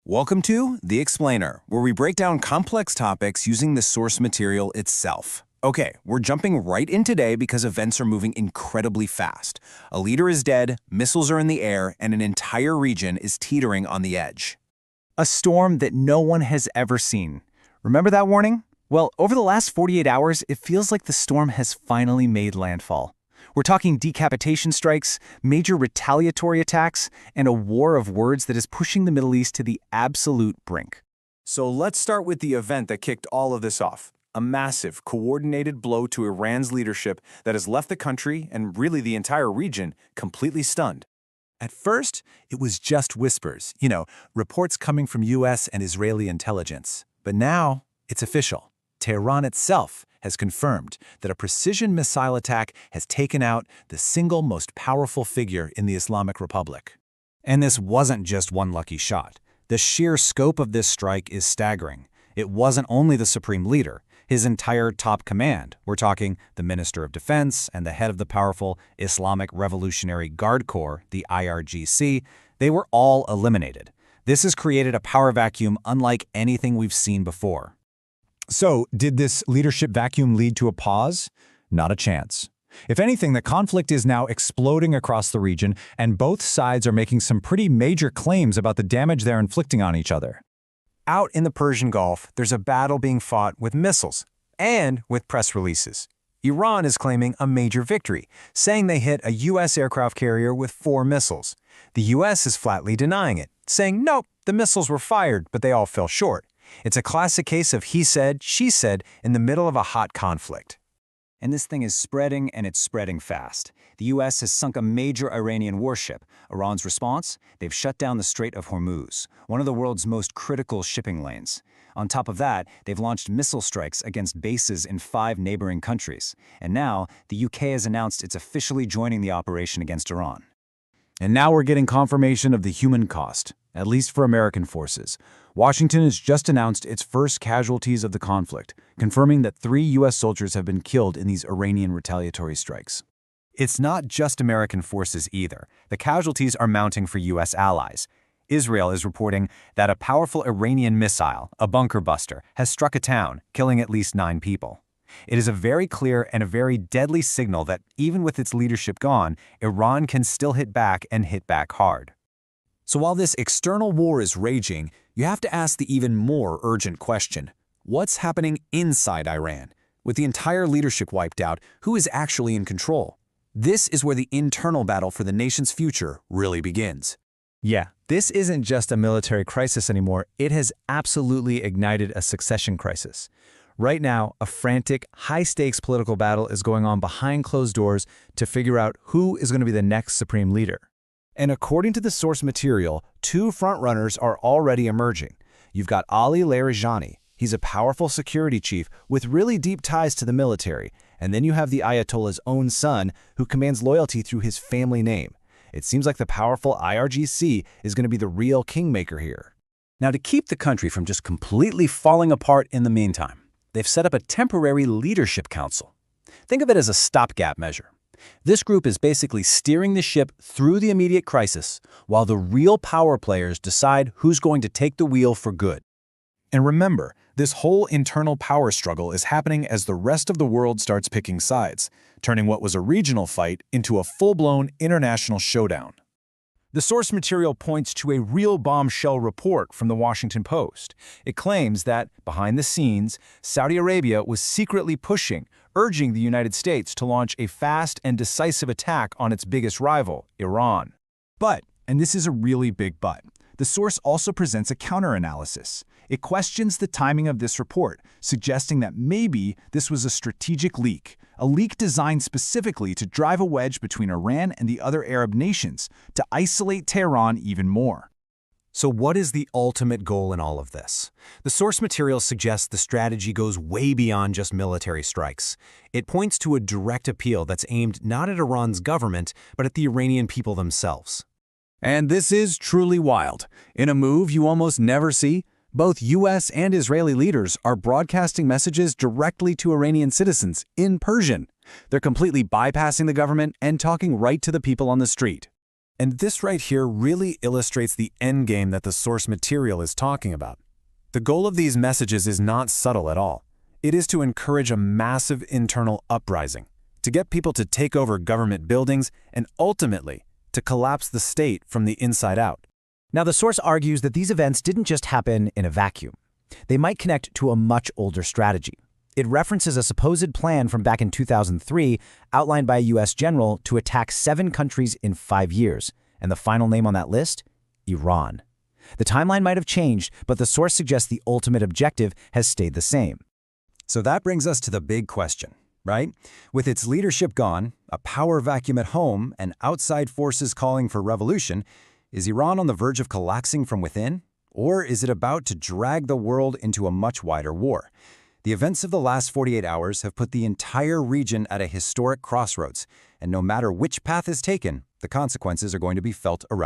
Welcome to The Explainer, where we break down complex topics using the source material itself. Okay, we're jumping right in today because events are moving incredibly fast. A leader is dead, missiles are in the air, and an entire region is teetering on the edge. A storm that no one has ever seen. Remember that warning? Well, over the last 48 hours, it feels like the storm has finally made landfall. We're talking decapitation strikes, major retaliatory attacks, and a war of words that is pushing the Middle East to the absolute brink. So let's start with the event that kicked all of this off. A massive, coordinated blow to Iran's leadership that has left the country, and really the entire region, completely stunned. At first, it was just whispers, reports coming from US and Israeli intelligence. But now, it's official. Tehran itself has confirmed that a precision missile attack has taken out the single most powerful figure in the Islamic Republic. And this wasn't just one lucky shot. The sheer scope of this strike is staggering. It wasn't only the supreme leader. His entire top command, we're talking the Minister of Defense and the head of the powerful Islamic Revolutionary Guard Corps, the IRGC, they were all eliminated. This has created a power vacuum unlike anything we've seen before. So, did this leadership vacuum lead to a pause? Not a chance. If anything, the conflict is now exploding across the region, and both sides are making some pretty major claims about the damage they're inflicting on each other. Out in the Persian Gulf, there's a battle being fought with missiles and with press releases. Iran is claiming a major victory, saying they hit a U.S. aircraft carrier with 4 missiles. The U.S. is flatly denying it, saying, nope, the missiles were fired, but they all fell short. It's a classic case of he said, she said in the middle of a hot conflict. And this thing is spreading, and it's spreading fast. The U.S. has sunk a major Iranian warship. Iran's response? They've shut down the Strait of Hormuz, one of the world's most critical shipping lanes. On top of that, they've launched missile strikes against bases in 5 neighboring countries. And now, the UK has announced it's officially joining the operation against Iran. And now we're getting confirmation of the human cost, at least for American forces. Washington has just announced its first casualties of the conflict, confirming that 3 U.S. soldiers have been killed in these Iranian retaliatory strikes. It's not just American forces either. The casualties are mounting for U.S. allies. Israel is reporting that a powerful Iranian missile, a bunker buster, has struck a town, killing at least 9 people. It is a very clear and a very deadly signal that even with its leadership gone, Iran can still hit back and hit back hard. So while this external war is raging, you have to ask the even more urgent question. What's happening inside Iran? With the entire leadership wiped out, who is actually in control? This is where the internal battle for the nation's future really begins. Yeah, this isn't just a military crisis anymore. It has absolutely ignited a succession crisis. Right now, a frantic, high-stakes political battle is going on behind closed doors to figure out who is going to be the next supreme leader. And according to the source material, 2 frontrunners are already emerging. You've got Ali Larijani. He's a powerful security chief with really deep ties to the military. And then you have the Ayatollah's own son, who commands loyalty through his family name. It seems like the powerful IRGC is going to be the real kingmaker here. Now, to keep the country from just completely falling apart in the meantime, they've set up a temporary leadership council. Think of it as a stopgap measure. This group is basically steering the ship through the immediate crisis, while the real power players decide who's going to take the wheel for good. And remember, this whole internal power struggle is happening as the rest of the world starts picking sides, turning what was a regional fight into a full-blown international showdown. The source material points to a real bombshell report from the Washington Post. It claims that, behind the scenes, Saudi Arabia was secretly pushing, urging the United States to launch a fast and decisive attack on its biggest rival, Iran. But, and this is a really big but, the source also presents a counter-analysis. It questions the timing of this report, suggesting that maybe this was a strategic leak, a leak designed specifically to drive a wedge between Iran and the other Arab nations, to isolate Tehran even more. So what is the ultimate goal in all of this? The source material suggests the strategy goes way beyond just military strikes. It points to a direct appeal that's aimed not at Iran's government, but at the Iranian people themselves. And this is truly wild. In a move you almost never see, both U.S. and Israeli leaders are broadcasting messages directly to Iranian citizens in Persian. They're completely bypassing the government and talking right to the people on the street. And this right here really illustrates the endgame that the source material is talking about. The goal of these messages is not subtle at all. It is to encourage a massive internal uprising, to get people to take over government buildings, and ultimately, to collapse the state from the inside out. Now, the source argues that these events didn't just happen in a vacuum. They might connect to a much older strategy. It references a supposed plan from back in 2003 outlined by a U.S. general to attack 7 countries in 5 years, and the final name on that list? Iran. The timeline might have changed, but the source suggests the ultimate objective has stayed the same. So that brings us to the big question, right? With its leadership gone, a power vacuum at home, and outside forces calling for revolution, is Iran on the verge of collapsing from within? Or is it about to drag the world into a much wider war? The events of the last 48 hours have put the entire region at a historic crossroads, and no matter which path is taken, the consequences are going to be felt around